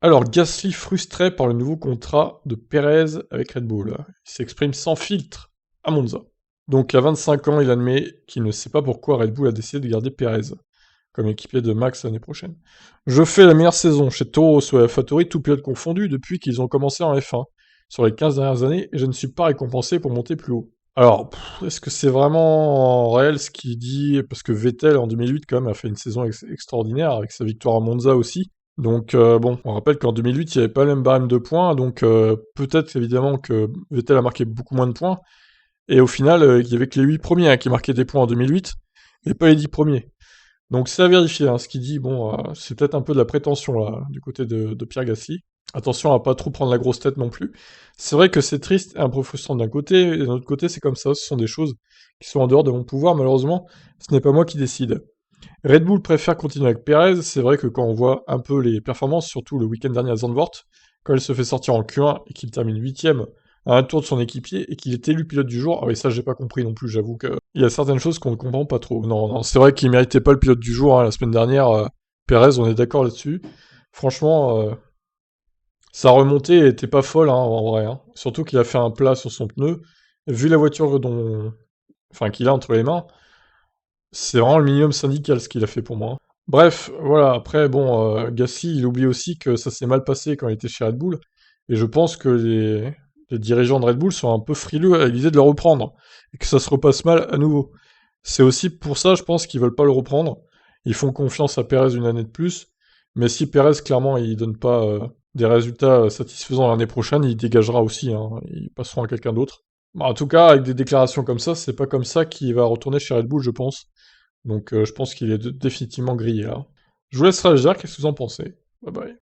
Alors, Gasly frustré par le nouveau contrat de Perez avec Red Bull. Il s'exprime sans filtre à Monza. Donc, à 25 ans, il admet qu'il ne sait pas pourquoi Red Bull a décidé de garder Perez comme équipier de Max l'année prochaine. Je fais la meilleure saison chez Toro ou AlphaTauri, tout pilote confondu, depuis qu'ils ont commencé en F1 sur les 15 dernières années, et je ne suis pas récompensé pour monter plus haut. Alors, est-ce que c'est vraiment réel ce qu'il dit? Parce que Vettel, en 2008, quand même, a fait une saison extraordinaire, avec sa victoire à Monza aussi. Donc, bon, on rappelle qu'en 2008, il n'y avait pas le même barème de points, donc peut-être évidemment que Vettel a marqué beaucoup moins de points, et au final, il y avait que les 8 premiers qui marquaient des points en 2008, et pas les 10 premiers. Donc c'est à vérifier, ce qu'il dit, bon, c'est peut-être un peu de la prétention, là, du côté de Pierre Gasly. Attention à pas trop prendre la grosse tête non plus. C'est vrai que c'est triste et un peu frustrant d'un côté, et d'un autre côté, c'est comme ça, ce sont des choses qui sont en dehors de mon pouvoir, malheureusement, ce n'est pas moi qui décide. Red Bull préfère continuer avec Perez, c'est vrai que quand on voit un peu les performances, surtout le week-end dernier à Zandvoort, quand il se fait sortir en Q1 et qu'il termine 8ème à un tour de son équipier et qu'il est élu pilote du jour, ah oui ça j'ai pas compris non plus, j'avoue que il y a certaines choses qu'on ne comprend pas trop. Non, non, c'est vrai qu'il méritait pas le pilote du jour la semaine dernière, Perez, on est d'accord là-dessus. Franchement, sa remontée était pas folle en vrai, surtout qu'il a fait un plat sur son pneu. Vu la voiture enfin qu'il a entre les mains, c'est vraiment le minimum syndical ce qu'il a fait pour moi. Bref, voilà, après, bon, Gasly, il oublie aussi que ça s'est mal passé quand il était chez Red Bull, et je pense que les dirigeants de Red Bull sont un peu frileux à l'idée de le reprendre, et que ça se repasse mal à nouveau. C'est aussi pour ça, je pense, qu'ils veulent pas le reprendre. Ils font confiance à Perez une année de plus, mais si Perez, clairement, il donne pas des résultats satisfaisants l'année prochaine, il dégagera aussi, ils passeront à quelqu'un d'autre. Bah, en tout cas, avec des déclarations comme ça, c'est pas comme ça qu'il va retourner chez Red Bull, je pense. Donc je pense qu'il est définitivement grillé là. Je vous laisse réagir, qu'est-ce que vous en pensez? Bye bye.